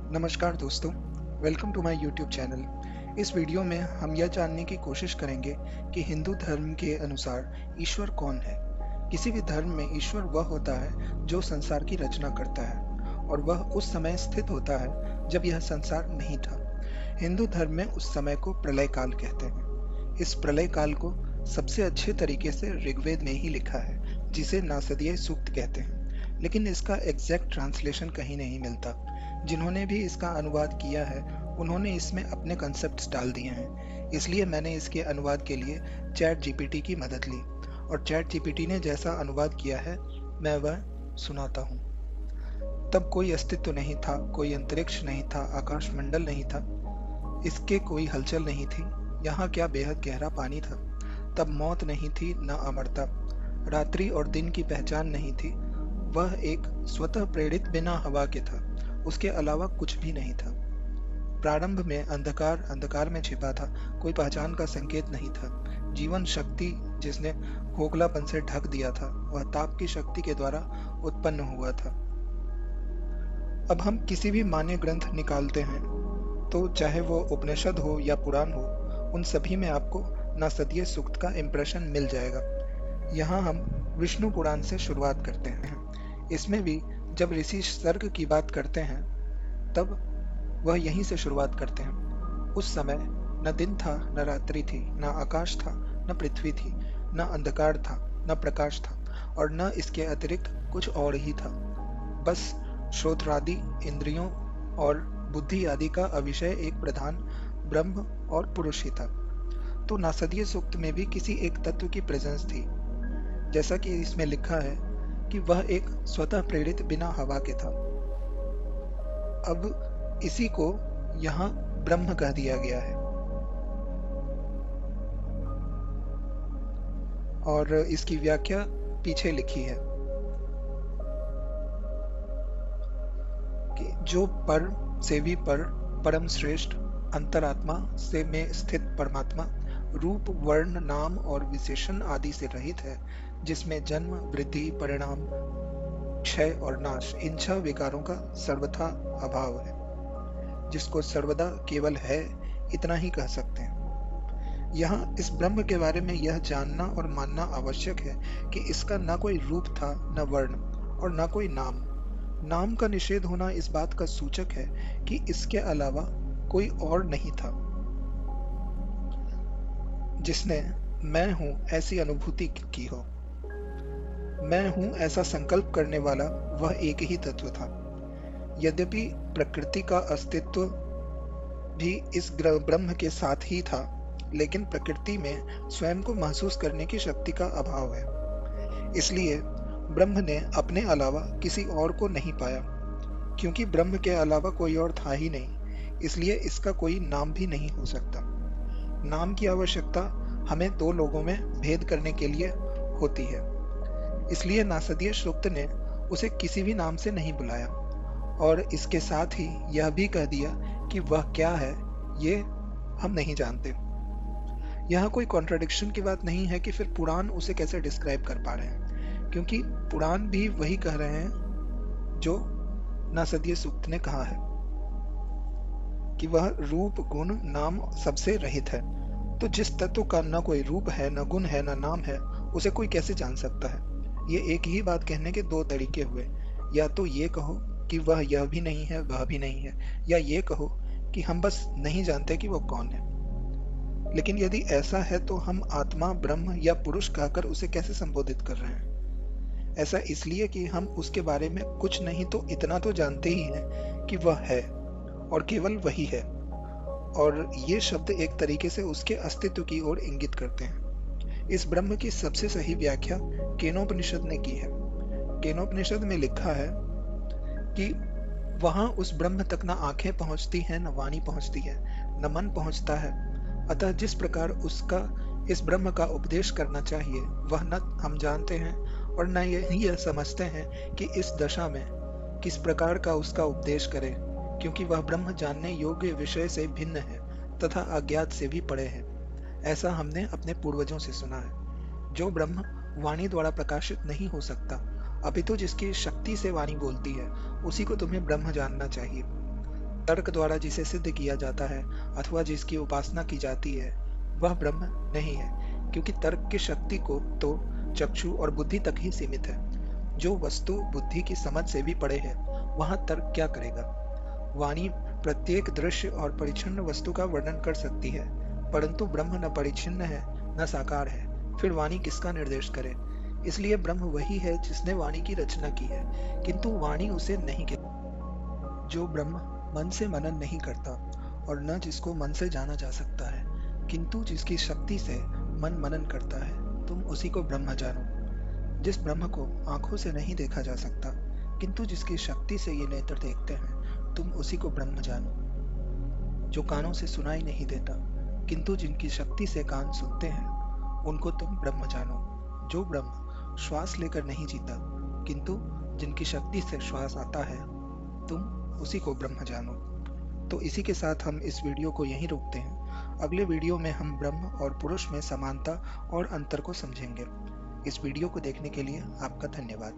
नमस्कार दोस्तों, welcome to my YouTube channel. इस वीडियो में हम यह जानने की कोशिश करेंगे कि हिंदू धर्म के अनुसार ईश्वर कौन है। किसी भी धर्म में ईश्वर वह होता है जो संसार की रचना करता है और वह उस समय स्थित होता है जब यह संसार नहीं था। हिंदू धर्म में उस समय को प्रलय काल कहते हैं। इस प्रलय काल को सबसे अच्छे तरीके से ऋग्वेद में ही लिखा है, जिसे नासदीय सूक्त कहते हैं, लेकिन इसका एग्जैक्ट ट्रांसलेशन कहीं नहीं मिलता। जिन्होंने भी इसका अनुवाद किया है उन्होंने इसमें अपने कंसेप्ट्स डाल दिए हैं, इसलिए मैंने इसके अनुवाद के लिए चैट जीपीटी की मदद ली और चैट जीपीटी ने जैसा अनुवाद किया है मैं वह सुनाता हूँ। तब कोई अस्तित्व नहीं था, कोई अंतरिक्ष नहीं था, आकाश मंडल नहीं था, इसके कोई हलचल नहीं थी। यहाँ क्या बेहद गहरा पानी था। तब मौत नहीं थी न अमरता, रात्रि और दिन की पहचान नहीं थी। वह एक स्वतः प्रेरित बिना हवा के था, उसके अलावा कुछ भी नहीं था। प्रारंभ में अंधकार अंधकार में छिपा था, कोई पहचान का संकेत नहीं था। जीवन शक्ति जिसने खोखलापन से ढक दिया था, वह ताप की शक्ति के द्वारा उत्पन्न हुआ था। अब हम किसी भी मान्य ग्रंथ निकालते हैं तो चाहे वो उपनिषद हो या पुराण हो, उन सभी में आपको नासदीय सूक्त का इंप्रेशन मिल जाएगा। यहाँ हम विष्णु पुराण से शुरुआत करते हैं। इसमें भी जब ऋषि सर्ग की बात करते हैं तब वह यहीं से शुरुआत करते हैं। उस समय न दिन था न रात्रि थी, न आकाश था न पृथ्वी थी, न अंधकार था न प्रकाश था, और न इसके अतिरिक्त कुछ और ही था। बस श्रोत्रादि इंद्रियों और बुद्धि आदि का अविषय एक प्रधान ब्रह्म और पुरुष ही था। तो नासदीय सूक्त में भी किसी एक तत्व की प्रेजेंस थी, जैसा कि इसमें लिखा है कि वह एक स्वतः प्रेरित बिना हवा के था। अब इसी को यहाँ ब्रह्म कह दिया गया है और इसकी व्याख्या पीछे लिखी है कि जो पर से भी पर, परम श्रेष्ठ अंतरात्मा से में स्थित परमात्मा, रूप वर्ण नाम और विशेषण आदि से रहित है, जिसमें जन्म वृद्धि परिणाम क्षय और नाश इन 6 विकारों का सर्वथा अभाव है, जिसको सर्वदा केवल है इतना ही कह सकते हैं। यहाँ इस ब्रह्म के बारे में यह जानना और मानना आवश्यक है कि इसका न कोई रूप था, न वर्ण और न कोई नाम। नाम का निषेध होना इस बात का सूचक है कि इसके अलावा कोई और नहीं था जिसने मैं हूं ऐसी अनुभूति की हो। मैं हूं ऐसा संकल्प करने वाला वह एक ही तत्व था। यद्यपि प्रकृति का अस्तित्व भी इस ब्रह्म के साथ ही था, लेकिन प्रकृति में स्वयं को महसूस करने की शक्ति का अभाव है। इसलिए ब्रह्म ने अपने अलावा किसी और को नहीं पाया। क्योंकि ब्रह्म के अलावा कोई और था ही नहीं, इसलिए इसका कोई नाम भी नहीं हो सकता। नाम की आवश्यकता हमें 2 लोगों में भेद करने के लिए होती है, इसलिए नासदीय सूक्त ने उसे किसी भी नाम से नहीं बुलाया और इसके साथ ही यह भी कह दिया कि वह क्या है ये हम नहीं जानते। यहाँ कोई कॉन्ट्रडिक्शन की बात नहीं है कि फिर पुराण उसे कैसे डिस्क्राइब कर पा रहे हैं, क्योंकि पुराण भी वही कह रहे हैं जो नासदीय सूक्त ने कहा है कि वह रूप गुण नाम सबसे रहित है। तो जिस तत्व का न कोई रूप है, न गुण है, न नाम है, उसे कोई कैसे जान सकता है। ये एक ही बात कहने के 2 तरीके हुए। या तो ये कहो कि वह यह भी नहीं है वह भी नहीं है, या ये कहो कि हम बस नहीं जानते कि वो कौन है। लेकिन यदि ऐसा है तो हम आत्मा ब्रह्म या पुरुष कहकर उसे कैसे संबोधित कर रहे हैं। ऐसा इसलिए कि हम उसके बारे में कुछ नहीं तो इतना तो जानते ही हैं कि वह है और केवल वही है, और ये शब्द एक तरीके से उसके अस्तित्व की ओर इंगित करते हैं। इस ब्रह्म की सबसे सही व्याख्या केनोपनिषद ने की है। केनोपनिषद में लिखा है कि वहां उस ब्रह्म तक न आंखें पहुंचती हैं, न वाणी पहुंचती है, न मन पहुंचता है। अतः जिस प्रकार उसका इस ब्रह्म का उपदेश करना चाहिए वह न हम जानते हैं और न यह समझते हैं कि इस दशा में किस प्रकार का उसका उपदेश करें, क्योंकि वह ब्रह्म जानने योग्य विषय से भिन्न है तथा अज्ञात से भी परे है। ऐसा हमने अपने पूर्वजों से सुना है। जो ब्रह्म वाणी द्वारा प्रकाशित नहीं हो सकता, अपितु जिसकी शक्ति से वाणी बोलती है, उसी को तुम्हें ब्रह्म जानना चाहिए। तर्क द्वारा जिसे सिद्ध किया जाता है अथवा जिसकी उपासना की जाती है वह ब्रह्म नहीं है, क्योंकि तर्क की शक्ति को तो चक्षु और बुद्धि तक ही सीमित है। जो वस्तु बुद्धि की समझ से भी परे है वहां तर्क क्या करेगा। वाणी प्रत्येक दृश्य और परिच्छिन्न वस्तु का वर्णन कर सकती है, परंतु ब्रह्म न परिच्छिन्न है न साकार है, फिर वाणी किसका निर्देश करे। इसलिए ब्रह्म वही है जिसने वाणी की रचना की है, किंतु वाणी उसे नहीं कहती। जो ब्रह्म मन से मनन नहीं करता और न जिसको मन से जाना जा सकता है, किंतु जिसकी शक्ति से मन मनन करता है, तुम उसी को ब्रह्म जानो। जिस ब्रह्म को आंखों से नहीं देखा जा सकता, किंतु जिसकी शक्ति से ये नेत्र देखते हैं, तुम उसी को ब्रह्म जानो। जो कानों से सुनाई नहीं देता, किंतु जिनकी शक्ति से कान सुनते हैं, उनको तुम ब्रह्म जानो। जो ब्रह्म श्वास लेकर नहीं जीता, किंतु जिनकी शक्ति से श्वास आता है, तुम उसी को ब्रह्म जानो। तो इसी के साथ हम इस वीडियो को यहीं रोकते हैं। अगले वीडियो में हम ब्रह्म और पुरुष में समानता और अंतर को समझेंगे। इस वीडियो को देखने के लिए आपका धन्यवाद।